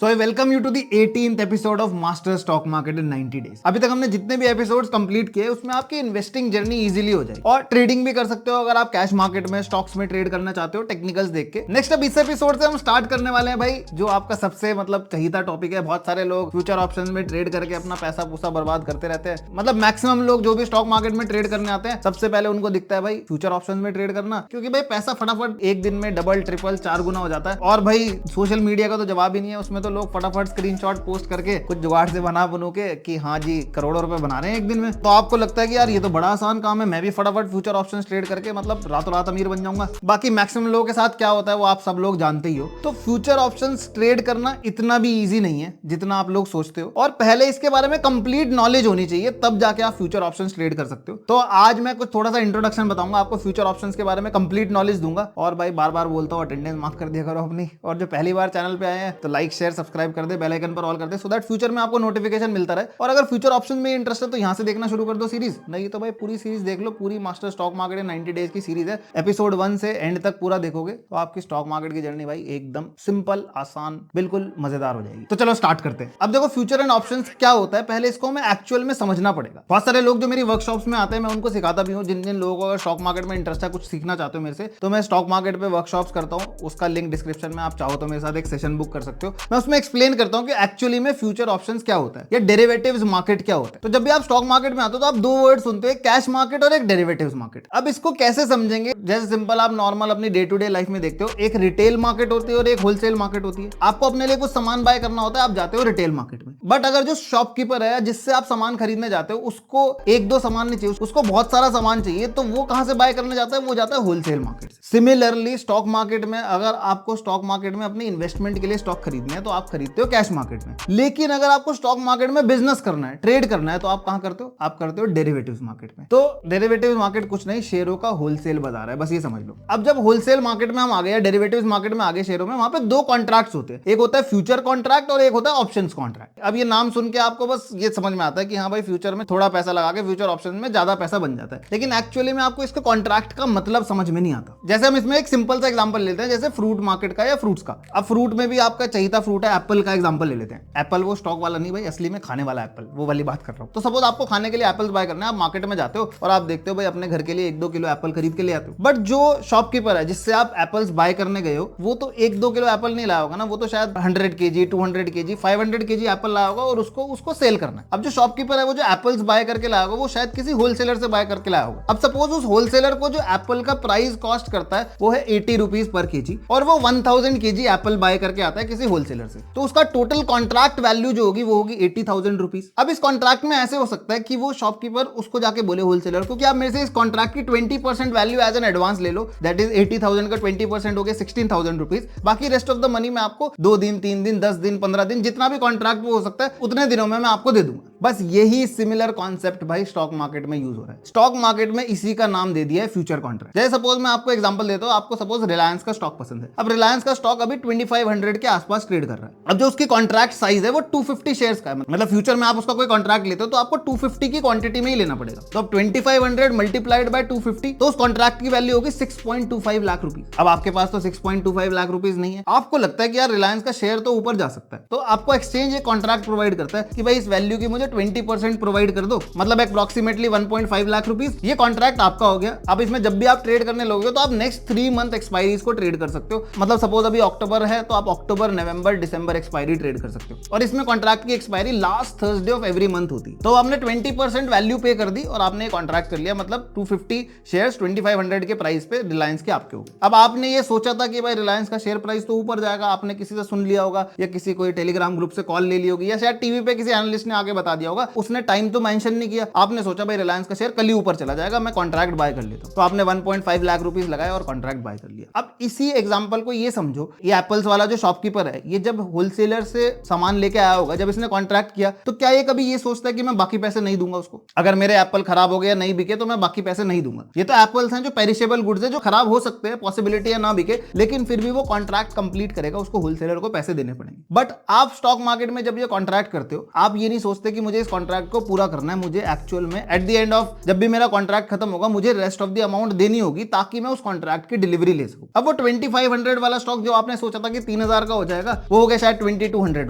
So I welcome you to the 18th episode of master stock market in 90 days. अभी तक हमने जितने भी एपिसोड्स कंप्लीट किए उसमें आपकी इन्वेस्टिंग जर्नी इजीली हो जाएगी और ट्रेडिंग भी कर सकते हो अगर आप कैश मार्केट में स्टॉक्स में ट्रेड करना चाहते हो टेक्निकल्स देख के। नेक्स्ट अब इस एपिसोड से हम स्टार्ट करने वाले हैं भाई, जो आपका सबसे चहीता टॉपिक है। बहुत सारे लोग फ्यूचर ऑप्शंस में ट्रेड करके अपना पैसा पूसा बर्बाद करते रहते हैं। मैक्सिमम लोग जो भी स्टॉक मार्केट में ट्रेड करने आते हैं सबसे पहले उनको दिखता है भाई फ्यूचर ऑप्शन में ट्रेड करना, क्योंकि भाई पैसा फटाफट एक दिन में डबल ट्रिपल 4 गुना हो जाता है। और भाई सोशल मीडिया का तो जवाब ही नहीं है, उसमें तो लोग फटाफट स्क्रीनशॉट पोस्ट करके कुछ जुगाड़ से बनू के कि हाँ जी करोड़ों रुपए बना रहे हैं एक दिन में। तो आपको लगता है कि यार ये तो बड़ा आसान काम है, मैं भी फटाफट फ्यूचर ऑप्शंस ट्रेड करके रातों रात अमीर बन जाऊंगा। बाकी मैक्सिमम लोगों के साथ क्या होता है वो आप सब लोग जानते ही हो। तो फ्यूचर ऑप्शंस ट्रेड करना इतना भी इजी नहीं है जितना आप लोग सोचते हो, और पहले इसके बारे में कंप्लीट नॉलेज होनी चाहिए, तब जाके आप फ्यूचर ऑप्शंस ट्रेड कर सकते हो। तो आज मैं कुछ थोड़ा सा इंट्रोडक्शन बताऊंगा आपको, फ्यूचर ऑप्शंस के बारे में कंप्लीट नॉलेज दूंगा। और भाई बार बार बोलता हूँ अटेंडेंस मार्क कर दिया करो अपनी, और जो पहली बार चैनल पे आए हैं तो लाइक शेयर सब्सक्राइब कर दे, बेल आइकन पर ऑल कर दे, सो दैट फ्यूचर में आपको नोटिफिकेशन मिलता रहे। और अगर फ्यूचर ऑप्शन में इंटरेस्ट है तो यहाँ से देखना शुरू कर दो सीरीज, नहीं तो भाई पूरी सीरीज देख लो। पूरी master stock market in 90 days की सीरीज है, एपिसोड 1 से एंड तक पूरा देखोगे तो आपकी स्टॉक मार्केट की जर्नी भाई एकदम सिंपल, आसान, बिल्कुल मजेदार हो जाएगी। तो चलो स्टार्ट करते हैं। अब देखो फ्यूचर एंड ऑप्शंस क्या होता है, पहले इसको हमें एक्चुअल में समझना पड़ेगा। बहुत सारे लोग जो मेरी वर्कशॉप्स में आते हैं मैं उनको सिखाता भी हूँ। जिन जिन लोगों को अगर स्टॉक मार्केट में इंटरेस्ट है, कुछ सीखना चाहते हो मेरे से, तो मैं स्टॉक मार्केट पे वर्कशॉप्स करता हूँ, उसका लिंक डिस्क्रिप्शन में, आप चाहो तो मेरे साथ एक सेशन बुक कर सकते हो। मैं उसमें एक्सप्लेन करता हूँ कि एक्चुअली में फ्यूचर ऑप्शंस क्या होता है या डेरिवेटिव्स मार्केट क्या होता है। तो जब भी आप स्टॉक मार्केट में आते हो तो आप दो वर्ड सुनते हो, कैश मार्केट और एक डेरिवेटिव्स मार्केट। अब इसको कैसे समझेंगे, जैसे सिंपल आप नॉर्मल अपनी डे टू डे लाइफ में देखते हो, एक रिटेल मार्केट होती है और एक होलसेल मार्केट होती है। आपको अपने लिए कुछ सामान बाय करना होता है, आप जाते हो रिटेल मार्केट में। बट अगर जो शॉपकीपर है जिससे आप सामान खरीदने जाते हो उसको एक दो सामान नहीं चाहिए, उसको बहुत सारा सामान चाहिए, तो वो कहां से बाय करने जाता है, वो जाता है होलसेल मार्केट से। सिमिलरली स्टॉक मार्केट में अगर आपको स्टॉक मार्केट में अपनी इन्वेस्टमेंट के लिए स्टॉक खरीदने हैं तो आप खरीदते हो कैश मार्केट में। लेकिन अगर आपको स्टॉक मार्केट में बिजनेस करना है, ट्रेड करना है, तो आप कहां करते हो, आप करते हो डेरिवेटिव्स मार्केट में। तो डेरिवेटिव्स मार्केट कुछ नहीं, शेयरों का होलसेल बाजार है, बस ये समझ लो। अब जब होलसेल मार्केट में हम आ गए या डेरिवेटिव्स मार्केट में आ गए शेयरों में, वहां पे दो कॉन्ट्रैक्ट्स होते हैं, एक होता है फ्यूचर कॉन्ट्रैक्ट और एक होता है ऑप्शंस कॉन्ट्रैक्ट। अब ये नाम सुन के आपको बस ये समझ में आता है कि हाँ भाई फ्यूचर में थोड़ा पैसा लगा के फ्यूचर ऑप्शन में ज्यादा पैसा बन जाता है, लेकिन एक्चुअली में आपको इसके कॉन्ट्रैक्ट का मतलब समझ में नहीं आता। जैसे हम इसमें एक सिंपल सा एग्जांपल लेते हैं, जैसे फ्रूट मार्केट का या फ्रूट्स का। अब फ्रूट में भी आपका चहीता फ्रूट है, एप्पल का एग्जांपल ले लेते हैं। एप्पल वो स्टॉक वाला नहीं भाई, असली में खाने वाला एप्पल, वो वाली बात कर रहा हूं। तो सपोज आपको खाने के लिए एप्पल्स बाय करना है, आप मार्केट में जाते हो और आप देखते हो भाई अपने घर के लिए 1-2 किलो एप्पल खरीद के ले आते हो। बट जो शॉपकीपर है जिससे आप एप्पल्स बाय करने गए हो, वो तो 1-2 किलो एप्पल नहीं लाया होगा ना, वो तो शायद 100 kg 200 kg 500 kg एप्पल लाया होगा और उसको सेल करना है। अब जो शॉपकीपर है वो जो एप्पल्स बाय करके लाया होगा वो शायद किसी होलसेलर से बाय करके लाया होगा। अब सपोज उस होलसेलर को जो एप्पल का प्राइस कॉस्ट करता है वो है 80 रुपीज पर केजी, और वो 1000 kg एप्पल बाय करके आता है किसी होलसेलर से, तो उसका टोटल कॉन्ट्रैक्ट वैल्यू जो होगी वो होगी 80,000 रुपीज। अब इस कॉन्ट्रैक्ट में ऐसे हो सकता है कि वो शॉपकीपर उसको जाके बोले होलसेलर को कि आप मेरे से इस कॉन्ट्रैक्ट की 20% वैल्यू एज एन एडवांस ले लो, दैट इज 80,000 का 20% हो गया 16,000 रुपीज। बाकी रेस्ट ऑफ द मनी मैं आपको 2 दिन 3 दिन 10 दिन 15 दिन जितना भी कॉन्ट्रैक्ट वो हो सकता है उतने दिनों में मैं आपको दे दूंगा। बस यही सिमिलर कॉन्सेप्ट भाई स्टॉक मार्केट में यूज हो रहा है। स्टॉक मार्केट में इसी का नाम दे दिया है फ्यूचर कॉन्ट्रैक्ट। जैसे सपोज मैं आपको एग्जांपल देता हूं, आपको सपोज रिलायंस का स्टॉक पसंद है। अब रिलायंस का स्टॉक अभी 2500 के आसपास ट्रेड कर रहा है। अब जो उसकी कॉन्ट्रैक्ट साइज है वो 250 शेयर्स का है, मतलब फ्यूचर में आप उसका कोई कॉन्ट्रैक्ट लेते हो तो आपको 250 की क्वांटिटी में ही लेना पड़ेगा। तो अब 2500 मल्टीप्लाइड बाय 250, तो उस कॉन्ट्रैक्ट की वैल्यू होगी 6.25 लाख रुपीज। अब आपके पास तो 6.25 लाख रुपीज नहीं है, आपको लगता है कि यार रिलायंस का शेयर तो ऊपर जा सकता है, तो आपको एक्सचेंज एक कॉन्ट्रैक्ट प्रोवाइड करता है कि भाई इस वैल्यू की मुझे 20% प्रोवाइड कर दो, मतलब अप्रॉक्सीमेटली 1.5 लाख रुपीज। ये कॉन्ट्रैक्ट आपका हो गया। अब इसमें जब भी आप ट्रेड करने लोगे तो आप नेक्स्ट 3 मंथ एक्सपायरीज को ट्रेड कर सकते हो। मतलब सपोज अभी अक्टूबर है तो आप अक्टूबर नवंबर दिसंबर एक्सपायरी ट्रेड कर सकते हो, और इसमें कॉन्ट्रैक्ट की expiry last Thursday of every month होती है। तो आपने 20% वैल्यू पे कर दी और आपने कॉन्ट्रैक्ट कर लिया, मतलब 250 शेयर्स 2500 के प्राइस पे रिलायंस के आपके हो। अब आपने ये सोचा था कि भाई रिलायंस का शेयर प्राइस तो ऊपर जाएगा, आपने किसी से सुन लिया होगा या किसी कोई टेलीग्राम ग्रुप से कॉल ले ली होगी या शायद टीवी पे किसी एनालिस्ट ने आके बता दिया होगा, उसने टाइम तो मेंशन नहीं किया। आपने सोचा भाई रिलायंस का शेयर कल ही ऊपर चला जाएगा, मैं कॉन्ट्रैक्ट बाय कर लेता हूं। तो आपने 1.5 लाख रुपीस लगाए और कॉन्ट्रैक्ट बाय कर लिया। अब इसी एग्जांपल को ये समझो, ये एप्पल्स वाला जो शॉपकीपर है, ये जब होलसेलर से सामान लेके आया होगा, जब इसने कॉन्ट्रैक्ट किया, तो क्या ये कभी ये सोचता है कि मैं बाकी पैसे नहीं दूंगा उसको? अगर मेरे एप्पल खराब हो गया, नहीं बिके, तो मैं बाकी पैसे नहीं दूंगा। ये तो एप्पल्स हैं जो पेरिशेबल गुड्स है, जो खराब हो सकते हैं, पॉसिबिलिटी है ना बिके, लेकिन फिर भी वो कॉन्ट्रैक्ट कंप्लीट करेगा, उसको होलसेलर को पैसे देने पड़ेंगे। बट आप स्टॉक मार्केट में जब ये कॉन्ट्रैक्ट करते हो, आप ये नहीं सोचते कि मुझे इस कॉन्ट्रैक्ट को पूरा करना है, मुझे एक्चुअल में एट द एंड ऑफ जब भी मेरा कॉन्ट्रैक्ट खत्म होगा मुझे रेस्ट ऑफ द अमाउंट देनी होगी ताकि मैं उस कॉन्ट्रैक्ट की डिलीवरी ले सकूं। अब वो 2500 वाला स्टॉक जो आपने सोचा था कि 3000 का हो जाएगा वो हो गया शायद 2200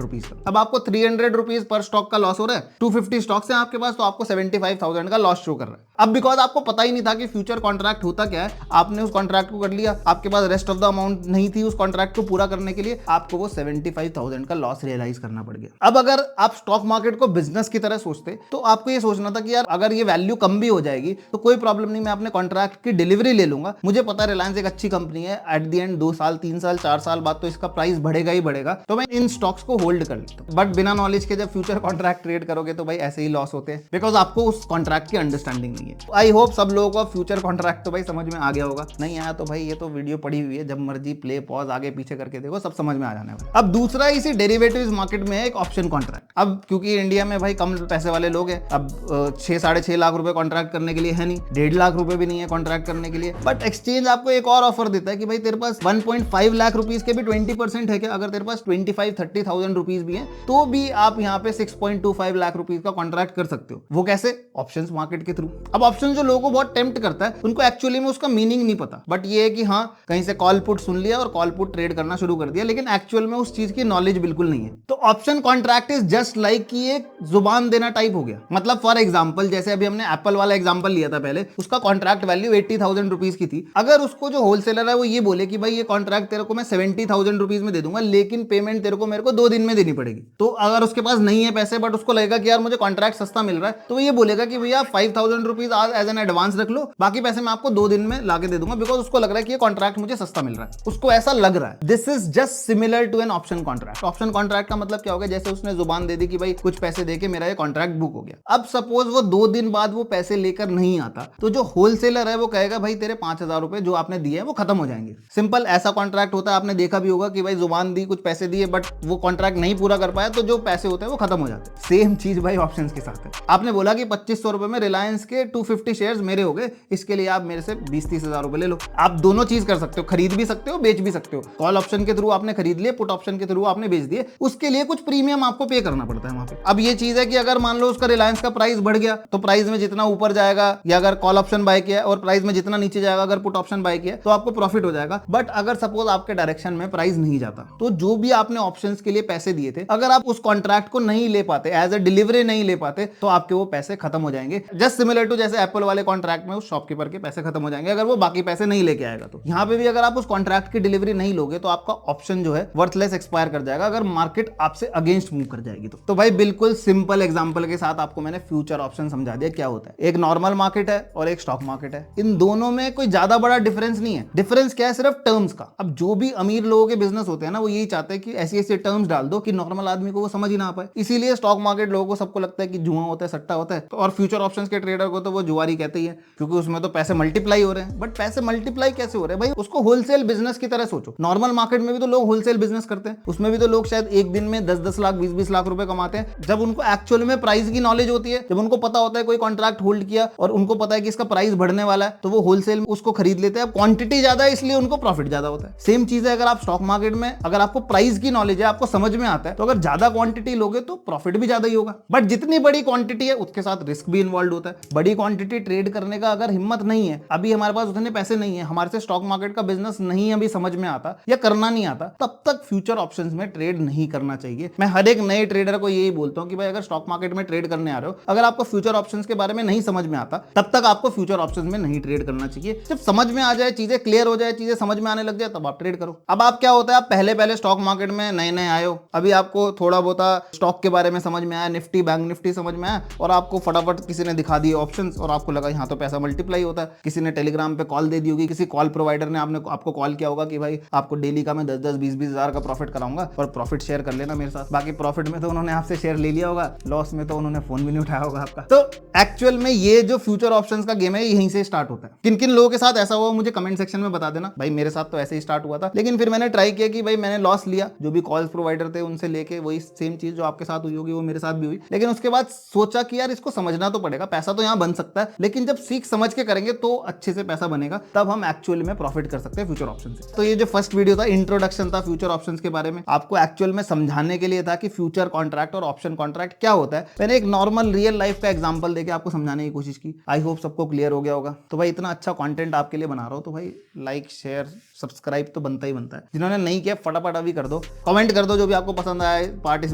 रुपीज का। अब आपको 300 रुपीज पर स्टॉक का लॉस हो रहा है, 250 स्टॉक्स हैं आपके पास, तो आपको 75,000 का लॉस शो कर रहा है। अब बिकॉज आपको पता ही नहीं था कि फ्यूचर कॉन्ट्रैक्ट होता क्या है, आपने उस कॉन्ट्रैक्ट को कर लिया, आपके पास रेस्ट ऑफ द अमाउंट नहीं थी उस कॉन्ट्रैक्ट को पूरा करने के लिए, आपको वो 75,000 का लॉस रियलाइज करना पड़ गया। अब अगर आप स्टॉक मार्केट को बिजनेस की तरह सोचते तो आपको ये सोचना था कि यार अगर ये वैल्यू कम भी हो जाएगी तो कोई प्रॉब्लम नहीं, मैं अपने कॉन्ट्रैक्ट की डिलीवरी ले लूंगा, मुझे पता है रिलायंस एक अच्छी कंपनी है, एट द एंड 2 साल 3 साल 4 साल बाद तो इसका प्राइस बढ़ेगा ही बढ़ेगा, तो मैं इन स्टॉक्स को होल्ड कर लेता हूं। बट बिना नॉलेज के जब फ्यूचर कॉन्ट्रैक्ट ट्रेड करोगे तो भाई ऐसे ही लॉस होते हैं, बिकॉज आपको उस कॉन्ट्रैक्ट की अंडरस्टैंडिंग नहीं है। आई होप सब लोगों को फ्यूचर कॉन्ट्रैक्ट तो भाई समझ में आ गया होगा, नहीं आया तो भाई ये तो वीडियो पड़ी हुई है, जब मर्जी प्ले पॉज आगे पीछे करके देखो, सब समझ में आ जाने वाला। अब दूसरा इसी डेरिवेटिव्स मार्केट में है एक ऑप्शन कॉन्ट्रैक्ट। अब क्योंकि इंडिया में भाई कम पैसे वाले लोग हैं, अब 6-6.5 लाख रुपए कॉन्ट्रैक्ट करने के लिए है नहीं, 1.5 लाख रुपए भी नहीं है कॉन्ट्रैक्ट करने के लिए, बट एक्सचेंज आपको एक और ऑफर देता है कि भाई तेरे पास 1.5 लाख रुपीज के भी 20% है क्या, अगर तेरे पास 25-30,000 रुपीज भी है तो भी आप यहाँ पे 6.25 लाख रुपीज का कॉन्ट्रैक्ट कर सकते हो। वो कैसे? ऑप्शंस मार्केट के थ्रू। अब ऑप्शन जो लोगों को बहुत टेम्प्ट करता है, उनको एक्चुअली में उसका मीनिंग नहीं पता, बट ये है कि हाँ कहीं से कॉल पुट सुन लिया और कॉल पुट ट्रेड करना शुरू कर दिया, लेकिन एक्चुअल में उस चीज की नॉलेज बिल्कुल नहीं है। तो option contract is just like कि एक जुबान देना टाइप हो गया। मतलब फॉर एग्जांपल जैसे अभी हमने एप्पल वाला एग्जांपल लिया था पहले, उसका कॉन्ट्रैक्ट वैल्यू 80,000 रुपीज की थी। अगर उसको जो होलसेलर है वो ये बोले कि भाई ये कॉन्ट्रैक्ट तेरे को मैं 70,000 रुपीज में दे दूंगा, लेकिन पेमेंट तेरे को मेरे को 2 दिन में देनी पड़ेगी, तो अगर उसके पास नहीं है पैसे बट उसको लगेगा कि यार मुझे कॉन्ट्रैक्ट सस्ता मिल रहा है, तो ये बोलेगा कि भैया 5,000 रुपीज आज एज एन एडवांस रख लो, बाकी पैसे मैं आपको 2 दिन में लाके दे दूंगा, बिकॉज उसको लग रहा है कि ये कॉन्ट्रैक्ट मुझे सस्ता मिल रहा है, उसको ऐसा लग रहा है। This is just similar to an option contract. Option contract का मतलब क्या हो गया, जैसे उसने जुबान दे दी कि भाई कुछ पैसे देके मेरा ये कॉन्ट्रैक्ट बुक हो गया। अब सपोज वो 2 दिन बाद वो पैसे लेकर नहीं आता, तो जो होलसेलर है वो कहेगा भाई तेरे 5,000 रुपए जो आपने दिए वो खत्म हो जाएंगे। सिंपल ऐसा कॉन्ट्रैक्ट होता है, आपने देखा भी होगा कि भाई जुबान दी, कुछ पैसे दिए, बट वो कॉन्ट्रैक्ट नहीं पूरा कर पाया तो जो पैसे होते हैं वो खत्म हो जाते हैं। सेम चीज भाई ऑप्शंस के साथ है। आपने बोला कि 2500 रुपए में रिलायंस के 250 शेयर्स मेरे हो गए, इसके लिए आप मेरे से 20-30 हजार रुपए ले लो। आप दोनों चीज कर सकते हो, खरीद भी सकते हो, बेच भी सकते हो। कॉल ऑप्शन के थ्रू आपने खरीद लिए, पुट ऑप्शन के थ्रू आपने बेच दिए, उसके लिए कुछ प्रीमियम आपको पे करना पड़ता है वहां पे। अब ये चीज है कि अगर मान लो उसका रिलायंस का प्राइस बढ़ गया तो प्राइस में जितना ऊपर जाएगा, या अगर कॉल ऑप्शन बाय किया और प्राइस में जितना नीचे जाएगा अगर पुट ऑप्शन बाय किया तो आपको प्रॉफिट हो जाएगा। बट अगर सपोज आपके डायरेक्शन में प्राइस नहीं जाता तो जो भी आपने ऑप्शंस के लिए पैसे दिए थे, अगर आप उस कॉन्ट्रैक्ट को नहीं ले पाते, एज अ डिलीवरी नहीं ले पाते, तो आपके वो पैसे खत्म हो जाएंगे। जस्ट सिमिलर टू जैसे एप्पल वाले कॉन्ट्रैक्ट में उस शॉपकीपर के पैसे खत्म हो जाएंगे अगर वो बाकी पैसे नहीं लेके आएगा। तो यहाँ पे भी अगर आप उस कॉन्ट्रैक्ट की डिलीवरी नहीं लोगे तो आपका ऑप्शन जो है वर्थलेस एक्सपायर कर जाएगा, अगर मार्केट आपसे अगेंस्ट मूव कर जाएगी। तो भाई बिल्कुल सिंपल एग्जांपल के साथ आपको मैंने फ्यूचर ऑप्शन समझा दिया क्या होता है। एक नॉर्मल मार्केट है और एक स्टॉक मार्केट है, इन दोनों में कोई ज्यादा बड़ा डिफरेंस नहीं है। डिफरेंस क्या है? सिर्फ टर्म्स का। अब जो भी अमीर लोगों के बिजनेस होते हैं ना, वो यही चाहते हैं कि ऐसी ऐसी टर्म्स डाल दो कि नॉर्मल आदमी को वो समझ ही ना आ पाए। इसीलिए स्टॉक मार्केट लोगों को सबको लगता है कि जुआ होता है, सट्टा होता है, और फ्यूचर ऑप्शंस के ट्रेडर को तो वो जुआरी कहते ही है, क्योंकि उसमें तो पैसे मल्टीप्लाई हो रहे हैं। बट पैसे मल्टीप्लाई कैसे हो रहे हैं भाई? उसको होलसेल बिजनेस की तरह सोचो। नॉर्मल मार्केट में भी तो लोग होलसेल बिजनेस करते हैं, उसमें भी तो लोग शायद एक दिन में 10-10 लाख 20-20 लाख रुपए कमाते हैं। जब उनको एक्चुअल में प्राइस की नॉलेज होती है, जब उनको पता होता है कोई कॉन्ट्रैक्ट होल्ड किया और उनको पता है कि इसका प्राइस बढ़ने वाला है, तो वो होलसेल में उसको खरीद लेते हैं। क्वांटिटी ज्यादा है इसलिए उनको प्रॉफिट ज्यादा होता है। सेम चीज है अगर आप स्टॉक मार्केट में, अगर आपको प्राइस की नॉलेज है, आपको समझ में आता है, तो अगर ज्यादा क्वांटिटी लोगे तो प्रॉफिट भी ज्यादा ही होगा। बट जितनी बड़ी क्वांटिटी है उसके साथ रिस्क भी इन्वॉल्व होता है। बड़ी क्वांटिटी ट्रेड करने का अगर हिम्मत नहीं है, अभी हमारे पास उतने पैसे नहीं है, हमारे से स्टॉक मार्केट का बिजनेस नहीं अभी समझ में आता या करना नहीं आता, तब तक फ्यूचर ऑप्शंस में ट्रेड नहीं करना चाहिए। मैं हर एक नए ट्रेडर को यही बोलता हूं कि भाई अगर स्टॉक मार्केट में ट्रेड करने आ रहे हो, अगर आपको फ्यूचर ऑप्शंस के बारे में नहीं समझ में आता, तब तक आपको फ्यूचर ऑप्शंस में नहीं ट्रेड करना चाहिए। जब समझ में आ जाए, चीजें क्लियर हो जाए, चीजें समझ में आने लग जाए, तब आप ट्रेड करो। अब आप क्या होता है, आप पहले स्टॉक मार्केट में नए नए आए हो, अभी आपको थोड़ा बहुत स्टॉक के बारे में समझ में आया, निफ्टी बैंक निफ्टी समझ में आया, और आपको फटाफट किसी ने दिखा दिए ऑप्शंस और आपको लगा यहाँ तो पैसा मल्टीप्लाई होता है। किसी ने टेलीग्राम पे कॉल दे दी होगी, किसी कॉल प्रोवाइडर ने आपको कॉल किया होगा कि भाई आपको डेली का मैं 10-10 20-20 हजार का प्रॉफिट कराऊंगा और प्रॉफिट शेयर कर लेना मेरे साथ। बाकी प्रॉफिट में तो उन्होंने आपसे शेयर ले लिया होगा, लॉस में तो उन्होंने फोन भी नहीं उठाया होगा आपका। तो एक्चुअल में ये जो फ्यूचर ऑप्शंस का गेम है यहीं से स्टार्ट होता है। किन किन लोगों के साथ ऐसा हुआ मुझे कमेंट सेक्शन में बता देना। भाई मेरे साथ तो ऐसे ही स्टार्ट हुआ था, लेकिन फिर मैंने ट्राई किया कि भाई मैंने लॉस लिया, जो भी कॉल्स प्रोवाइडर थे उनसे लेके वही सेम चीज जो आपके साथ हुई होगी वो मेरे साथ भी हुई। लेकिन उसके बाद सोचा कि यार इसको समझना तो पड़ेगा, पैसा तो यहाँ बन सकता है, लेकिन जब सीख समझ के करेंगे तो अच्छे से पैसा बनेगा, तब हम एक्चुअल में प्रॉफिट कर सकते हैं फ्यूचर ऑप्शन से। तो ये जो फर्स्ट वीडियो था, इंट्रोडक्शन था फ्यूचर ऑप्शंस के बारे में, आपको एक्चुअल में समझाने समझाने के लिए था कि फ्यूचर कॉन्ट्रैक्ट और ऑप्शन कॉन्ट्रैक्ट क्या होता है। मैंने एक नॉर्मल रियल लाइफ का एग्जांपल देके आपको समझाने की कोशिश की। आई होप सबको क्लियर हो गया होगा। तो भाई इतना अच्छा कंटेंट आपके लिए बना रहा हूं तो भाई लाइक शेयर सब्सक्राइब तो बनता ही बनता है। जिन्होंने नहीं किया फटाफट अभी कर दो, कमेंट कर दो जो भी आपको पसंद आया पार्ट इस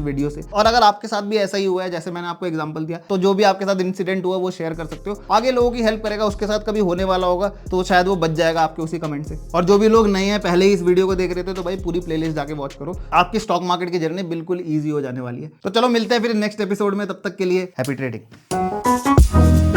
वीडियो से। और अगर आपके साथ भी ऐसा ही हुआ है जैसे मैंने आपको एग्जांपल दिया, तो जो भी आपके साथ इंसिडेंट हुआ वो शेयर कर सकते हो। आगे लोगों की हेल्प करेगा, उसके साथ कभी होने वाला होगा तो शायद वो बच जाएगा आपके उसी कमेंट से। और जो भी लोग नए हैं पहले ही इस वीडियो को देख रहे थे तो भाई पूरी प्लेलिस्ट जाके वॉच करो, आपकी स्टॉक मार्केट की जर्नी बिल्कुल ईजी हो जाने वाली है। तो चलो मिलते हैं फिर नेक्स्ट एपिसोड में, तब तक के लिए हैप्पी ट्रेडिंग।